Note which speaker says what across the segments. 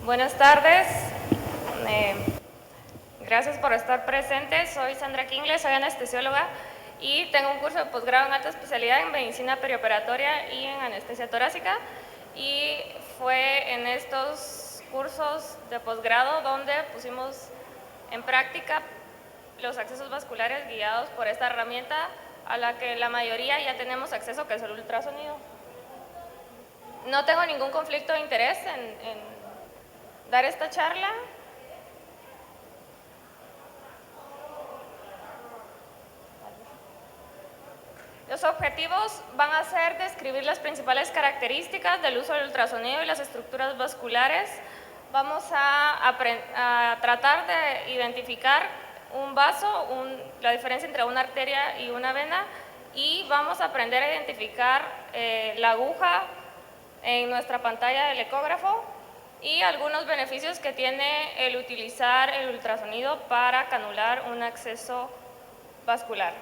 Speaker 1: Buenas tardes, gracias por estar presentes. Soy Sandra Kingle, soy anestesióloga y tengo un curso de posgrado en alta especialidad en medicina perioperatoria y en anestesia torácica, y fue en estos cursos de posgrado donde pusimos en práctica los accesos vasculares guiados por esta herramienta a la que la mayoría ya tenemos acceso, que es el ultrasonido. No tengo ningún conflicto de interés en dar esta charla. Los objetivos van a ser describir las principales características del uso del ultrasonido y las estructuras vasculares. Vamos a tratar de identificar un vaso, la diferencia entre una arteria y una vena, y vamos a aprender a identificar la aguja en nuestra pantalla del ecógrafo y algunos beneficios que tiene el utilizar el ultrasonido para canular un acceso vascular.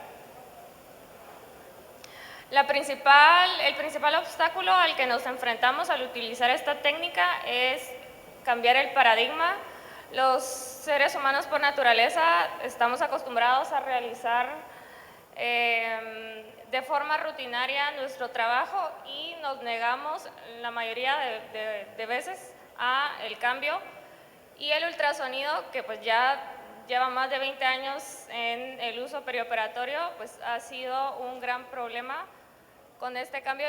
Speaker 1: El principal obstáculo al que nos enfrentamos al utilizar esta técnica es cambiar el paradigma. Los seres humanos por naturaleza estamos acostumbrados a realizar de forma rutinaria nuestro trabajo y nos negamos la mayoría de veces a el cambio, y el ultrasonido, que pues ya lleva más de 20 años en el uso perioperatorio, pues ha sido un gran problema con este cambio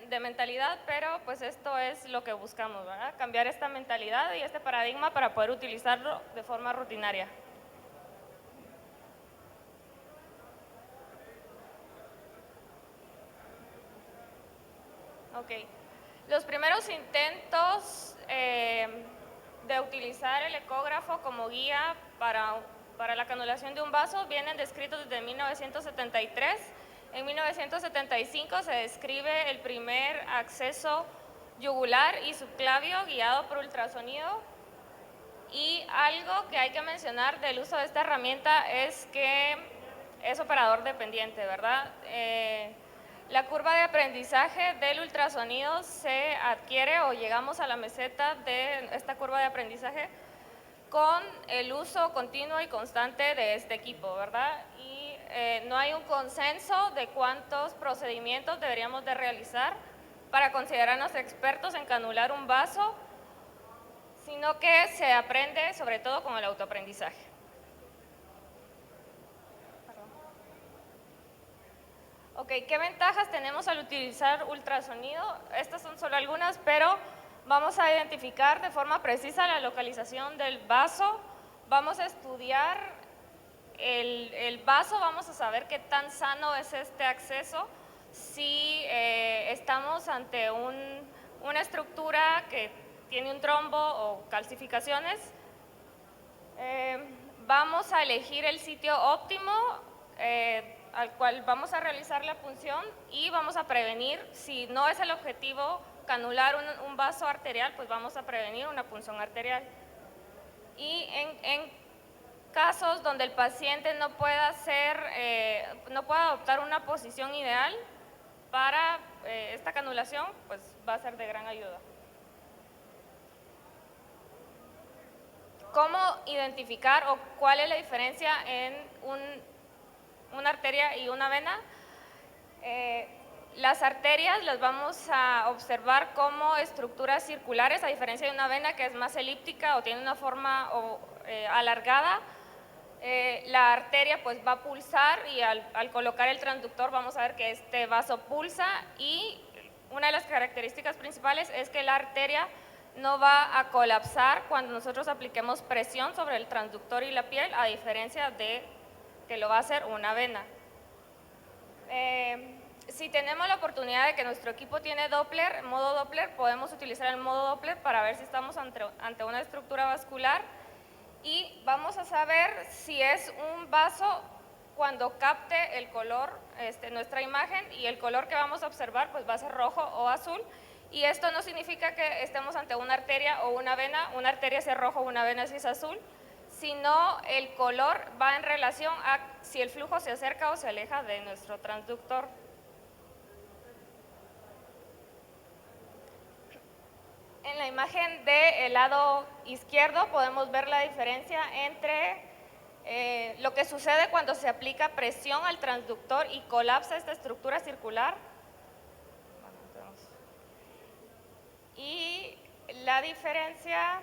Speaker 1: de mentalidad, pero pues esto es lo que buscamos, ¿verdad? Cambiar esta mentalidad y este paradigma para poder utilizarlo de forma rutinaria. Ok, los primeros intentos de utilizar el ecógrafo como guía para la canulación de un vaso vienen descritos desde 1973. En 1975 se describe el primer acceso yugular y subclavio guiado por ultrasonido, y algo que hay que mencionar del uso de esta herramienta es que es operador dependiente, ¿verdad? La curva de aprendizaje del ultrasonido se adquiere o llegamos a la meseta de esta curva de aprendizaje con el uso continuo y constante de este equipo, ¿verdad? Y no hay un consenso de cuántos procedimientos deberíamos de realizar para considerarnos expertos en canular un vaso, sino que se aprende sobre todo con el autoaprendizaje. Ok, ¿qué ventajas tenemos al utilizar ultrasonido? Estas son solo algunas, pero vamos a identificar de forma precisa la localización del vaso, vamos a estudiar el vaso, vamos a saber qué tan sano es este acceso, si estamos ante una estructura que tiene un trombo o calcificaciones. Vamos a elegir el sitio óptimo al cual vamos a realizar la punción, y vamos a prevenir, si no es el objetivo canular un vaso arterial, pues vamos a prevenir una punción arterial. Y en casos donde el paciente no pueda adoptar una posición ideal para esta canulación, pues va a ser de gran ayuda. ¿Cómo identificar o cuál es la diferencia en una arteria y una vena? Las arterias las vamos a observar como estructuras circulares, a diferencia de una vena que es más elíptica o tiene una forma alargada. La arteria pues va a pulsar, y al colocar el transductor vamos a ver que este vaso pulsa, y una de las características principales es que la arteria no va a colapsar cuando nosotros apliquemos presión sobre el transductor y la piel, a diferencia de que lo va a hacer una vena. Si tenemos la oportunidad de que nuestro equipo tiene Doppler, modo Doppler, podemos utilizar el modo Doppler para ver si estamos ante una estructura vascular, y vamos a saber si es un vaso cuando capte el color, nuestra imagen, y el color que vamos a observar pues va a ser rojo o azul. Y esto no significa que estemos ante una arteria o una vena, una arteria si es rojo, una vena si es azul, sino el color va en relación a si el flujo se acerca o se aleja de nuestro transductor. En la imagen del lado izquierdo podemos ver la diferencia entre lo que sucede cuando se aplica presión al transductor y colapsa esta estructura circular. Y la diferencia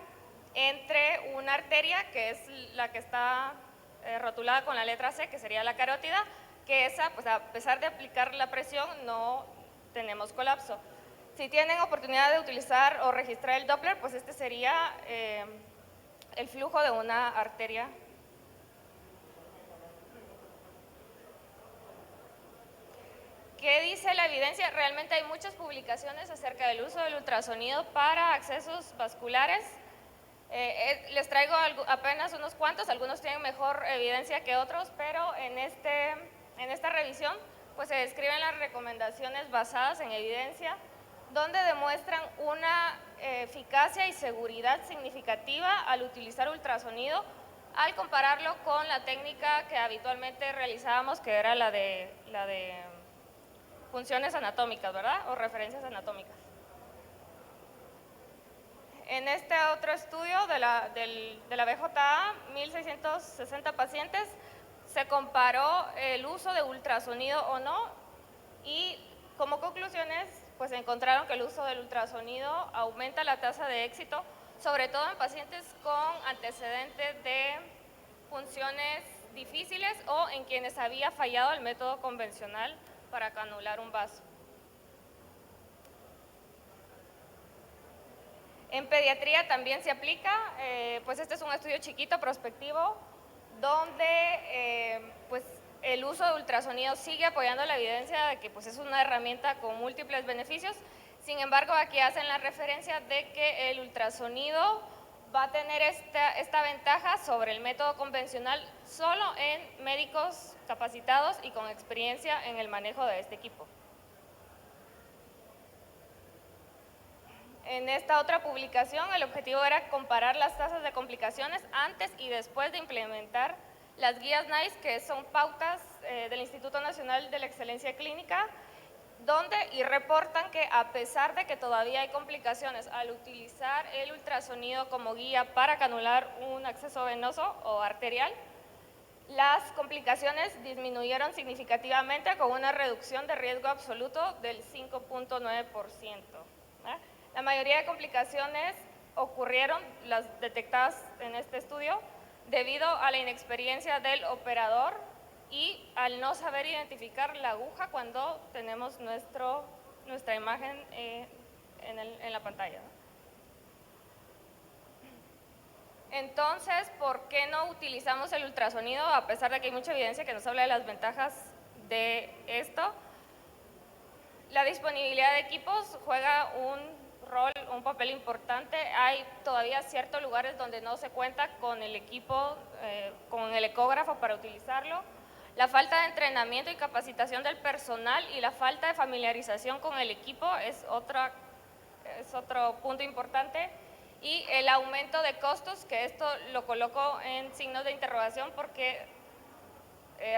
Speaker 1: entre una arteria, que es la que está rotulada con la letra C, que sería la carótida, que esa, pues a pesar de aplicar la presión, no tenemos colapso. Si tienen oportunidad de utilizar o registrar el Doppler, pues este sería el flujo de una arteria. ¿Qué dice la evidencia? Realmente hay muchas publicaciones acerca del uso del ultrasonido para accesos vasculares. Les traigo apenas unos cuantos, algunos tienen mejor evidencia que otros, pero en esta revisión pues se describen las recomendaciones basadas en evidencia, donde demuestran una eficacia y seguridad significativa al utilizar ultrasonido, al compararlo con la técnica que habitualmente realizábamos, que era la de funciones anatómicas, ¿verdad? O referencias anatómicas. En este otro estudio de la BJA, 1.660 pacientes, se comparó el uso de ultrasonido o no, y como conclusiones, pues encontraron que el uso del ultrasonido aumenta la tasa de éxito, sobre todo en pacientes con antecedentes de funciones difíciles o en quienes había fallado el método convencional para canular un vaso. En pediatría también se aplica, pues este es un estudio chiquito, prospectivo, donde pues el uso de ultrasonido sigue apoyando la evidencia de que pues es una herramienta con múltiples beneficios. Sin embargo, aquí hacen la referencia de que el ultrasonido va a tener esta ventaja sobre el método convencional solo en médicos capacitados y con experiencia en el manejo de este equipo. En esta otra publicación, el objetivo era comparar las tasas de complicaciones antes y después de implementar las guías NICE, que son pautas del Instituto Nacional de la Excelencia Clínica, y reportan que a pesar de que todavía hay complicaciones al utilizar el ultrasonido como guía para canular un acceso venoso o arterial, las complicaciones disminuyeron significativamente con una reducción de riesgo absoluto del 5.9%. La mayoría de complicaciones ocurrieron, las detectadas en este estudio, debido a la inexperiencia del operador y al no saber identificar la aguja cuando tenemos nuestra imagen en la pantalla. Entonces, ¿por qué no utilizamos el ultrasonido? A pesar de que hay mucha evidencia que nos habla de las ventajas de esto, la disponibilidad de equipos juega un papel importante. Hay todavía ciertos lugares donde no se cuenta con el equipo, con el ecógrafo para utilizarlo. La falta de entrenamiento y capacitación del personal y la falta de familiarización con el equipo es otro punto importante. Y el aumento de costos, que esto lo coloco en signos de interrogación porque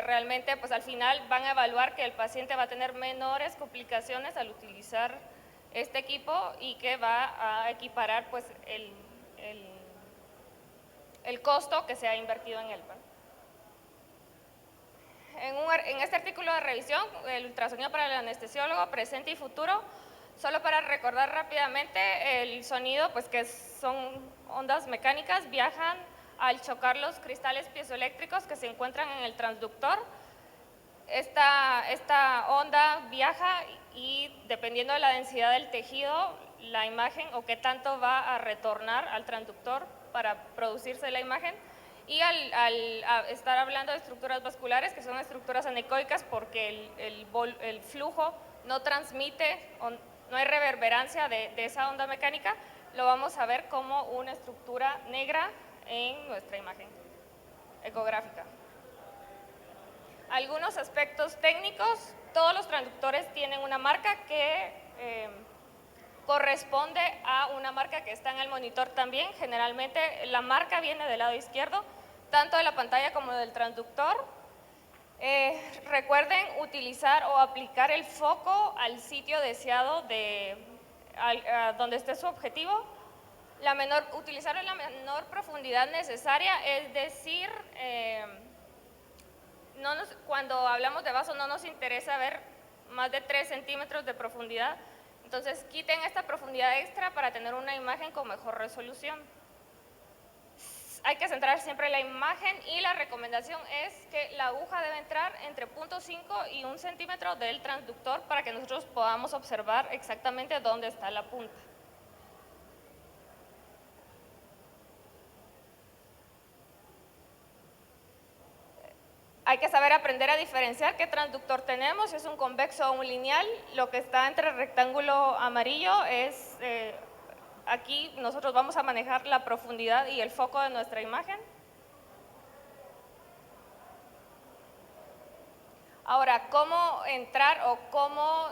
Speaker 1: realmente pues al final van a evaluar que el paciente va a tener menores complicaciones al utilizar este equipo y que va a equiparar pues el costo que se ha invertido en él. En este artículo de revisión, el ultrasonido para el anestesiólogo presente y futuro, solo para recordar rápidamente, el sonido, pues que son ondas mecánicas, viajan al chocar los cristales piezoeléctricos que se encuentran en el transductor. Esta onda viaja y dependiendo de la densidad del tejido, la imagen o qué tanto va a retornar al transductor para producirse la imagen. Y al estar hablando de estructuras vasculares, que son estructuras anecoicas porque el flujo no transmite, no hay reverberancia de esa onda mecánica, lo vamos a ver como una estructura negra en nuestra imagen ecográfica. Algunos aspectos técnicos: todos los transductores tienen una marca que corresponde a una marca que está en el monitor también. Generalmente la marca viene del lado izquierdo, tanto de la pantalla como del transductor. Recuerden utilizar o aplicar el foco al sitio deseado donde esté su objetivo. Utilizar la menor profundidad necesaria, es decir, cuando hablamos de vaso no nos interesa ver más de 3 centímetros de profundidad, entonces quiten esta profundidad extra para tener una imagen con mejor resolución. Hay que centrar siempre la imagen y la recomendación es que la aguja debe entrar entre 0.5 y 1 centímetro del transductor para que nosotros podamos observar exactamente dónde está la punta. Hay que saber aprender a diferenciar qué transductor tenemos, si es un convexo o un lineal. Lo que está entre el rectángulo amarillo es, aquí nosotros vamos a manejar la profundidad y el foco de nuestra imagen. Ahora, ¿cómo entrar o cómo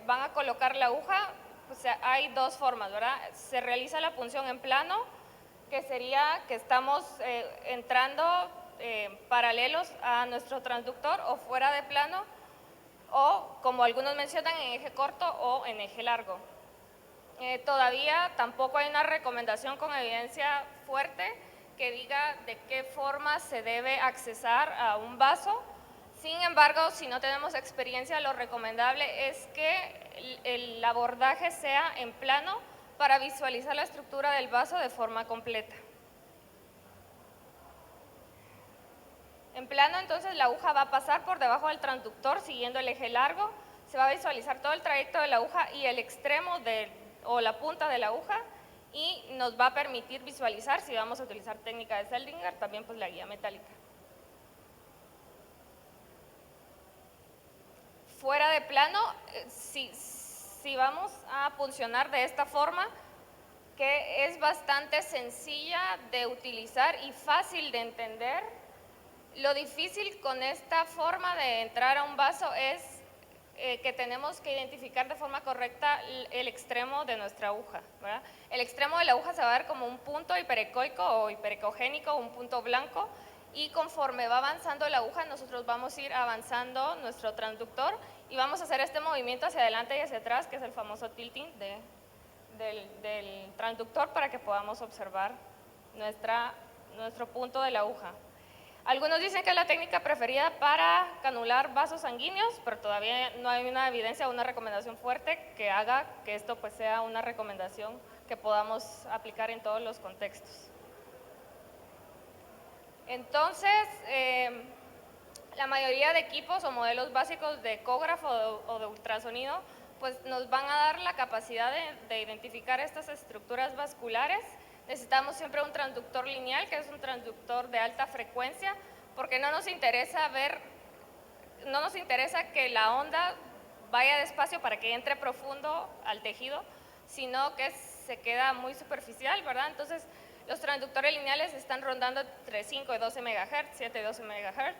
Speaker 1: van a colocar la aguja? Pues hay dos formas, ¿verdad? Se realiza la punción en plano, que sería que estamos entrando paralelos a nuestro transductor, o fuera de plano, o como algunos mencionan, en eje corto o en eje largo. Todavía tampoco hay una recomendación con evidencia fuerte que diga de qué forma se debe accesar a un vaso. Sin embargo, si no tenemos experiencia, lo recomendable es que el abordaje sea en plano para visualizar la estructura del vaso de forma completa. En plano, entonces, la aguja va a pasar por debajo del transductor siguiendo el eje largo. Se va a visualizar todo el trayecto de la aguja y el extremo o la punta de la aguja, y nos va a permitir visualizar, si vamos a utilizar técnica de Seldinger, también pues la guía metálica. Fuera de plano, si vamos a funcionar de esta forma, que es bastante sencilla de utilizar y fácil de entender, lo difícil con esta forma de entrar a un vaso es que tenemos que identificar de forma correcta el extremo de nuestra aguja, ¿verdad? El extremo de la aguja se va a ver como un punto hiperecoico o hiperecogénico, un punto blanco, y conforme va avanzando la aguja, nosotros vamos a ir avanzando nuestro transductor y vamos a hacer este movimiento hacia adelante y hacia atrás, que es el famoso tilting del transductor, para que podamos observar nuestro punto de la aguja. Algunos dicen que es la técnica preferida para canular vasos sanguíneos, pero todavía no hay una evidencia o una recomendación fuerte que haga que esto pues sea una recomendación que podamos aplicar en todos los contextos. Entonces, la mayoría de equipos o modelos básicos de ecógrafo o de ultrasonido pues nos van a dar la capacidad de identificar estas estructuras vasculares. Necesitamos siempre un transductor lineal, que es un transductor de alta frecuencia, porque no nos interesa que la onda vaya despacio para que entre profundo al tejido, sino que se queda muy superficial, ¿verdad? Entonces, los transductores lineales están rondando entre 5 y 12 MHz, 7 y 12 MHz.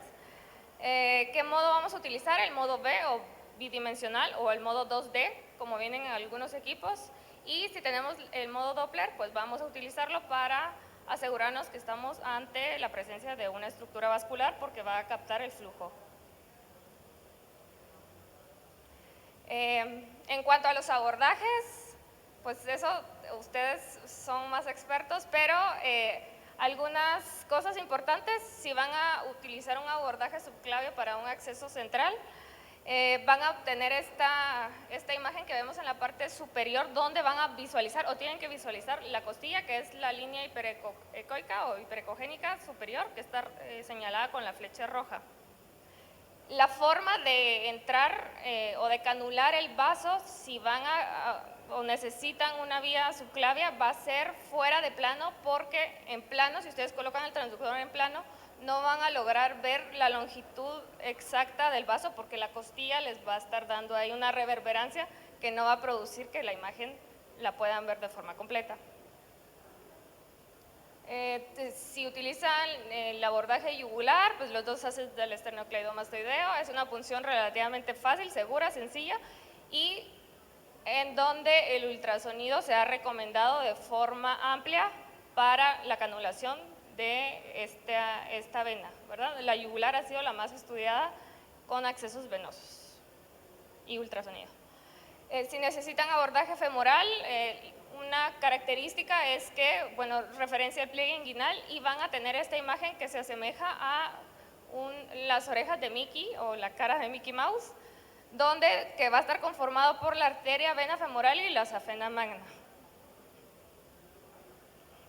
Speaker 1: ¿Qué modo vamos a utilizar? El modo B o bidimensional, o el modo 2D, como vienen en algunos equipos. Y si tenemos el modo Doppler, pues vamos a utilizarlo para asegurarnos que estamos ante la presencia de una estructura vascular, porque va a captar el flujo. En cuanto a los abordajes, pues eso ustedes son más expertos, pero algunas cosas importantes: si van a utilizar un abordaje subclavio para un acceso central, van a obtener esta imagen que vemos en la parte superior, donde van a visualizar o tienen que visualizar la costilla, que es la línea hiperecoica o hiperecogénica superior, que está señalada con la flecha roja. La forma de entrar o de canular el vaso, si van o necesitan una vía subclavia, va a ser fuera de plano, porque en plano, si ustedes colocan el transductor en plano, no van a lograr ver la longitud exacta del vaso, porque la costilla les va a estar dando ahí una reverberancia que no va a producir que la imagen la puedan ver de forma completa. Si utilizan el abordaje yugular, pues los dos haces del esternocleidomastoideo, es una punción relativamente fácil, segura, sencilla, y en donde el ultrasonido se ha recomendado de forma amplia para la canulación de esta vena, ¿verdad? La yugular ha sido la más estudiada con accesos venosos y ultrasonido. Si necesitan abordaje femoral, una característica es que, bueno, referencia al pliegue inguinal y van a tener esta imagen que se asemeja a las orejas de Mickey o la cara de Mickey Mouse, que va a estar conformado por la arteria vena femoral y la safena magna.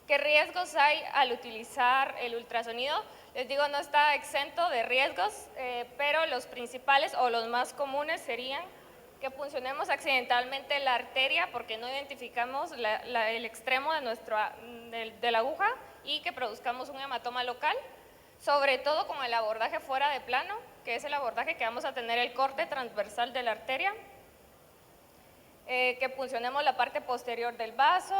Speaker 1: ¿Qué riesgos hay al utilizar el ultrasonido? Les digo, no está exento de riesgos, pero los principales o los más comunes serían que puncionemos accidentalmente la arteria porque no identificamos el extremo de la aguja y que produzcamos un hematoma local, sobre todo con el abordaje fuera de plano, que es el abordaje que vamos a tener el corte transversal de la arteria, que puncionemos la parte posterior del vaso,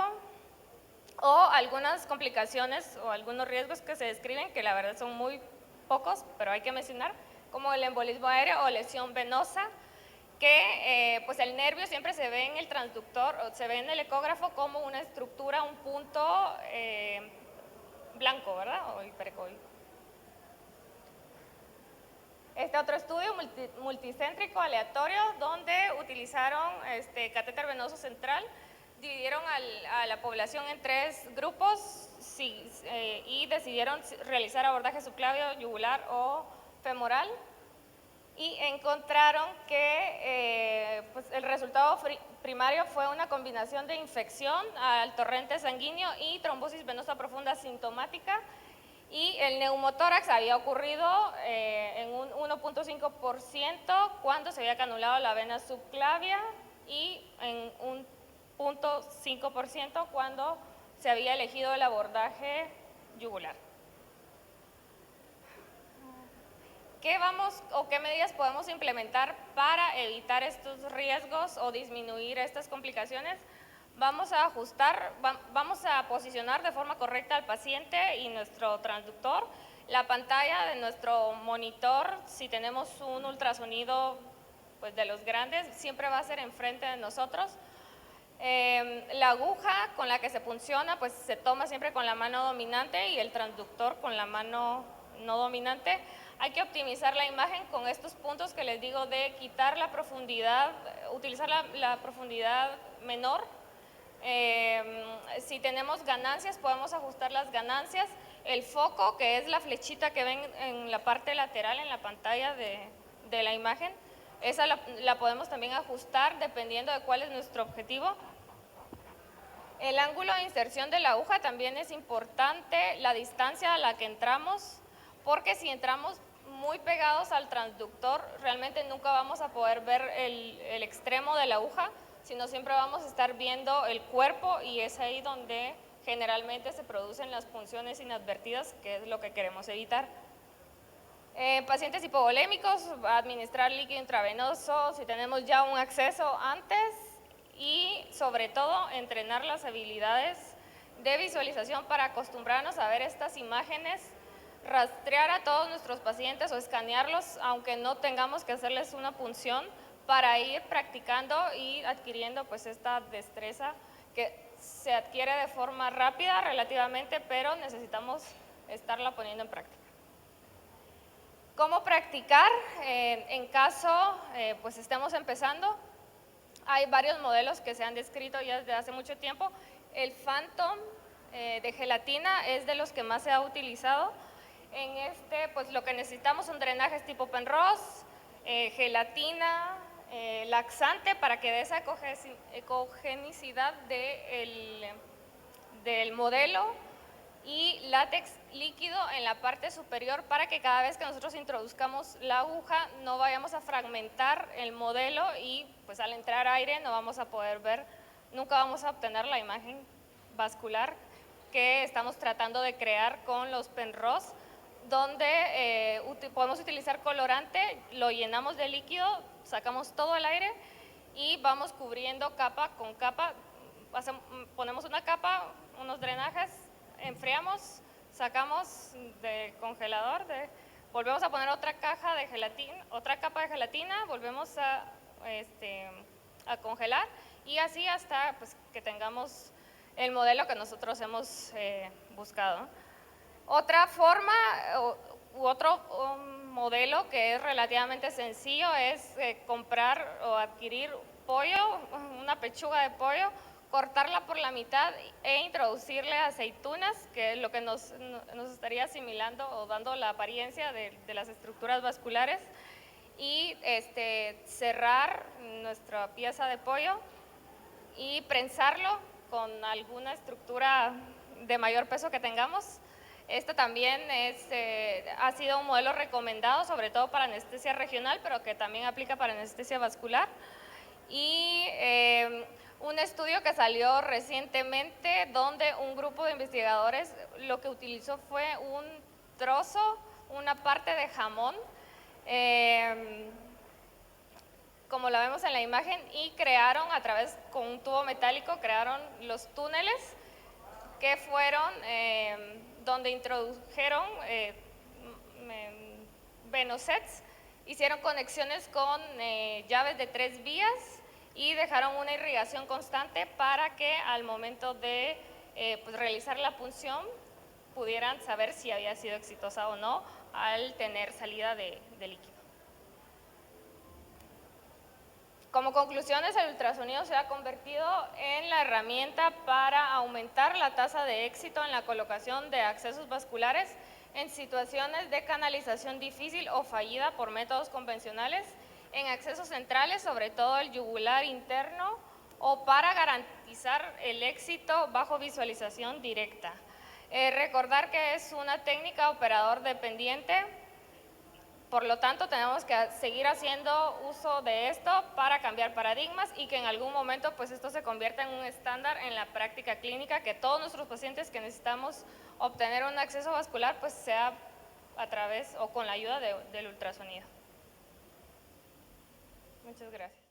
Speaker 1: o algunas complicaciones o algunos riesgos que se describen, que la verdad son muy pocos, pero hay que mencionar, como el embolismo aéreo o lesión venosa, que pues el nervio siempre se ve en el transductor, o se ve en el ecógrafo como una estructura, un punto blanco, ¿verdad? O hiperecoico. Este otro estudio multicéntrico aleatorio donde utilizaron catéter venoso central, dividieron a la población en 3 grupos y decidieron realizar abordaje subclavio, yugular o femoral, y encontraron que pues el resultado primario fue una combinación de infección al torrente sanguíneo y trombosis venosa profunda sintomática, y el neumotórax había ocurrido en un 1.5% cuando se había canulado la vena subclavia y en un 0.5% cuando se había elegido el abordaje yugular. ¿Qué medidas podemos implementar para evitar estos riesgos o disminuir estas complicaciones? Vamos a posicionar de forma correcta al paciente y nuestro transductor. La pantalla de nuestro monitor, si tenemos un ultrasonido pues de los grandes, siempre va a ser enfrente de nosotros. La aguja con la que se punciona pues se toma siempre con la mano dominante y el transductor con la mano no dominante. Hay que optimizar la imagen con estos puntos que les digo de quitar la profundidad, utilizar la profundidad menor. Si tenemos ganancias, podemos ajustar las ganancias. El foco, que es la flechita que ven en la parte lateral en la pantalla de la imagen, esa la podemos también ajustar dependiendo de cuál es nuestro objetivo. El ángulo de inserción de la aguja también es importante, la distancia a la que entramos, porque si entramos muy pegados al transductor, realmente nunca vamos a poder ver el extremo de la aguja, sino siempre vamos a estar viendo el cuerpo, y es ahí donde generalmente se producen las punciones inadvertidas, que es lo que queremos evitar. Pacientes hipovolémicos, administrar líquido intravenoso si tenemos ya un acceso antes, y sobre todo entrenar las habilidades de visualización para acostumbrarnos a ver estas imágenes, rastrear a todos nuestros pacientes o escanearlos aunque no tengamos que hacerles una punción, para ir practicando y adquiriendo pues esta destreza que se adquiere de forma rápida relativamente, pero necesitamos estarla poniendo en práctica. ¿Cómo practicar en caso pues estemos empezando? Hay varios modelos que se han descrito ya desde hace mucho tiempo. El Phantom de gelatina es de los que más se ha utilizado. En pues lo que necesitamos son drenajes tipo Penrose, gelatina, laxante para que dé esa ecogenicidad del modelo, y látex líquido en la parte superior para que cada vez que nosotros introduzcamos la aguja no vayamos a fragmentar el modelo, y pues al entrar aire no vamos a poder ver, nunca vamos a obtener la imagen vascular que estamos tratando de crear con los Penrose, donde podemos utilizar colorante, lo llenamos de líquido, sacamos todo el aire y vamos cubriendo capa con capa. Ponemos una capa, unos drenajes, enfriamos, sacamos del congelador, volvemos a poner otra caja de gelatina, otra capa de gelatina, volvemos a congelar, y así hasta pues, que tengamos el modelo que nosotros hemos buscado. Otra forma u otro modelo que es relativamente sencillo es comprar o adquirir pollo, una pechuga de pollo cortarla por la mitad e introducirle aceitunas, que es lo que nos estaría asimilando o dando la apariencia de las estructuras vasculares, y cerrar nuestra pieza de pollo y prensarlo con alguna estructura de mayor peso que tengamos. Este también ha sido un modelo recomendado, sobre todo para anestesia regional, pero que también aplica para anestesia vascular. Y un estudio que salió recientemente donde un grupo de investigadores lo que utilizó fue un trozo, una parte de jamón, como la vemos en la imagen, y crearon a través, con un tubo metálico, crearon los túneles que fueron donde introdujeron venosets, hicieron conexiones con llaves de 3 vías y dejaron una irrigación constante para que al momento de pues realizar la punción pudieran saber si había sido exitosa o no al tener salida de líquido. Como conclusiones, el ultrasonido se ha convertido en la herramienta para aumentar la tasa de éxito en la colocación de accesos vasculares en situaciones de canalización difícil o fallida por métodos convencionales, en accesos centrales, sobre todo el yugular interno, o para garantizar el éxito bajo visualización directa. Recordar que es una técnica operador dependiente. Por lo tanto, tenemos que seguir haciendo uso de esto para cambiar paradigmas y que en algún momento pues esto se convierta en un estándar en la práctica clínica, que todos nuestros pacientes que necesitamos obtener un acceso vascular pues sea a través o con la ayuda del ultrasonido. Muchas gracias.